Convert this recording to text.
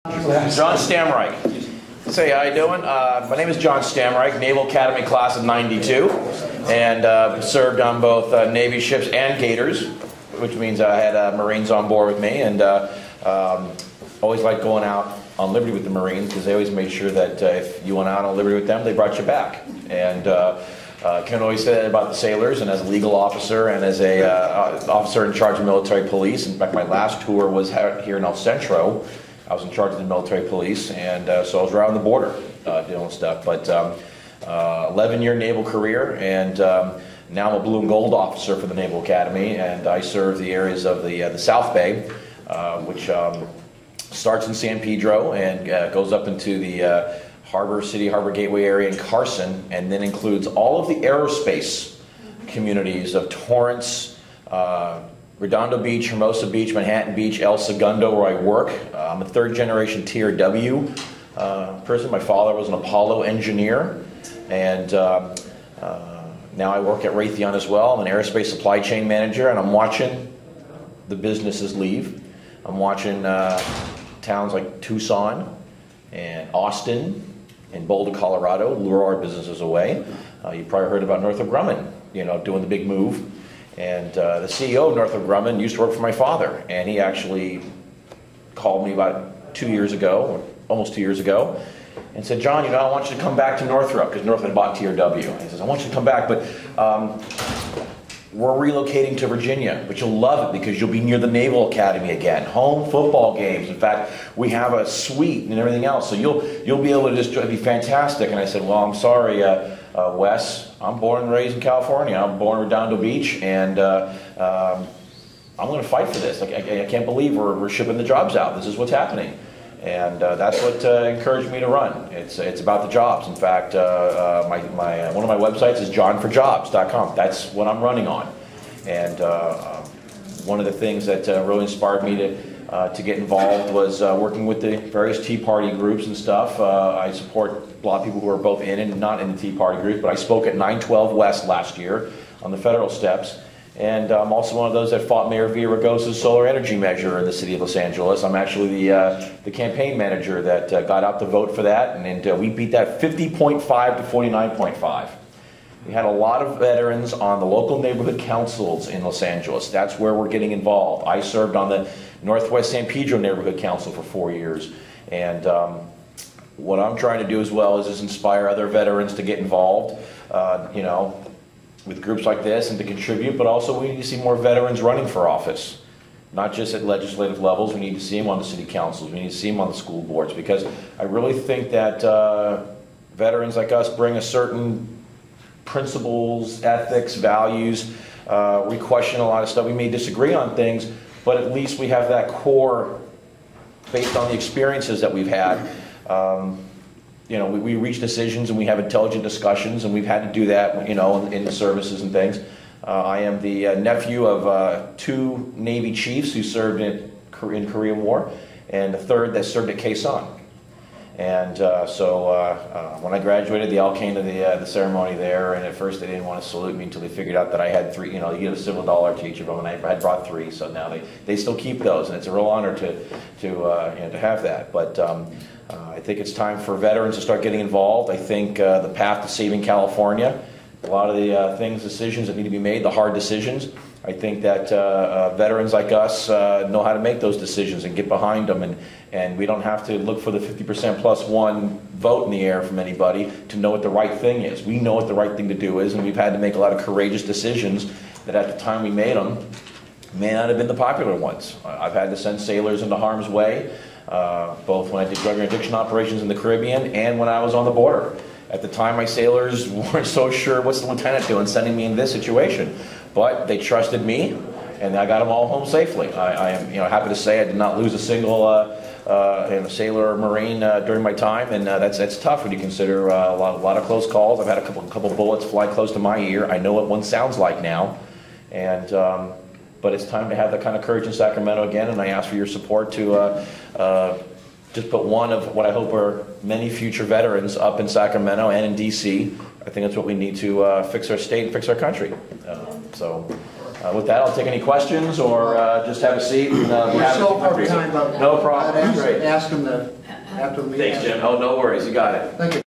John Stammreich. Say, how you doing? My name is John Stammreich, Naval Academy class of '92, and served on both Navy ships and Gators, which means I had Marines on board with me, and always liked going out on liberty with the Marines because they always made sure that if you went out on liberty with them, they brought you back. And can always say that about the sailors, and as a legal officer and as a officer in charge of military police. In fact, my last tour was here in El Centro. I was in charge of the military police, and so I was around the border doing stuff. But 11-year naval career, and now I'm a blue and gold officer for the Naval Academy, and I serve the areas of the South Bay, which starts in San Pedro and goes up into the Harbor Gateway area in Carson, and then includes all of the aerospace communities of Torrance, Redondo Beach, Hermosa Beach, Manhattan Beach, El Segundo, where I work. I'm a third-generation TRW person. My father was an Apollo engineer, and now I work at Raytheon as well. I'm an aerospace supply chain manager, and I'm watching the businesses leave. I'm watching towns like Tucson and Austin and Boulder, Colorado, lure our businesses away. You probably heard about Northrop Grumman, doing the big move. And the CEO of Northrop Grumman used to work for my father, and he actually called me about 2 years ago, or almost 2 years ago, and said, John, I want you to come back to Northrop, because Northrop had bought TRW. And he says, I want you to come back, but we're relocating to Virginia, but you'll love it because you'll be near the Naval Academy again. Home football games. In fact, we have a suite and everything else, so you'll be able to just be fantastic. And I said, well, I'm sorry, Wes, I'm born and raised in California. I'm born in Redondo Beach, and I'm going to fight for this. I can't believe we're shipping the jobs out. This is what's happening. And that's what encouraged me to run. It's about the jobs. In fact, one of my websites is johnforjobs.com. That's what I'm running on. And one of the things that really inspired me to get involved was working with the various Tea Party groups and stuff. I support a lot of people who are both in and not in the Tea Party groups, but I spoke at 912 West last year on the federal steps. And I'm also one of those that fought Mayor Villaraigosa's solar energy measure in the city of Los Angeles. I'm actually the campaign manager that got out the vote for that, and we beat that 50.5 to 49.5. We had a lot of veterans on the local neighborhood councils in Los Angeles. That's where we're getting involved. I served on the Northwest San Pedro Neighborhood Council for 4 years. And what I'm trying to do as well is inspire other veterans to get involved, with groups like this and to contribute, but also we need to see more veterans running for office. Not just at legislative levels, we need to see them on the city councils, we need to see them on the school boards, because I really think that veterans like us bring a certain principles, ethics, values. We question a lot of stuff. We may disagree on things, but at least we have that core based on the experiences that we've had. We reach decisions and we have intelligent discussions, and we've had to do that, in the services and things. I am the nephew of 2 Navy chiefs who served in Korean War, and a third that served at Quezon. And so when I graduated, they all came to the ceremony there, and at first they didn't want to salute me until they figured out that I had 3, you give a civil dollar to each of them, and I had brought 3, so now they still keep those, and it's a real honor to have that. But I think it's time for veterans to start getting involved. I think the path to saving California, a lot of the decisions that need to be made, the hard decisions, I think that veterans like us know how to make those decisions and get behind them, and we don't have to look for the 50% plus one vote in the air from anybody to know what the right thing is. We know what the right thing to do is, and we've had to make a lot of courageous decisions that at the time we made them may not have been the popular ones. I've had to send sailors into harm's way, both when I did drug and addiction operations in the Caribbean and when I was on the border. At the time, my sailors weren't so sure what's the lieutenant doing sending me in this situation, but they trusted me, and I got them all home safely. I am happy to say I did not lose a single sailor or Marine during my time, and that's tough when you consider a lot of close calls. I've had a couple bullets fly close to my ear. I know what one sounds like now, and but it's time to have that kind of courage in Sacramento again, and I ask for your support to just put one of what I hope are many future veterans up in Sacramento and in D.C. I think that's what we need to fix our state and fix our country. So With that, I'll take any questions or just have a seat. And, We're so over time, but no problem. I'd Great. ask him to, after the meeting. Thanks, Jim. Oh, no worries. You got it. Thank you.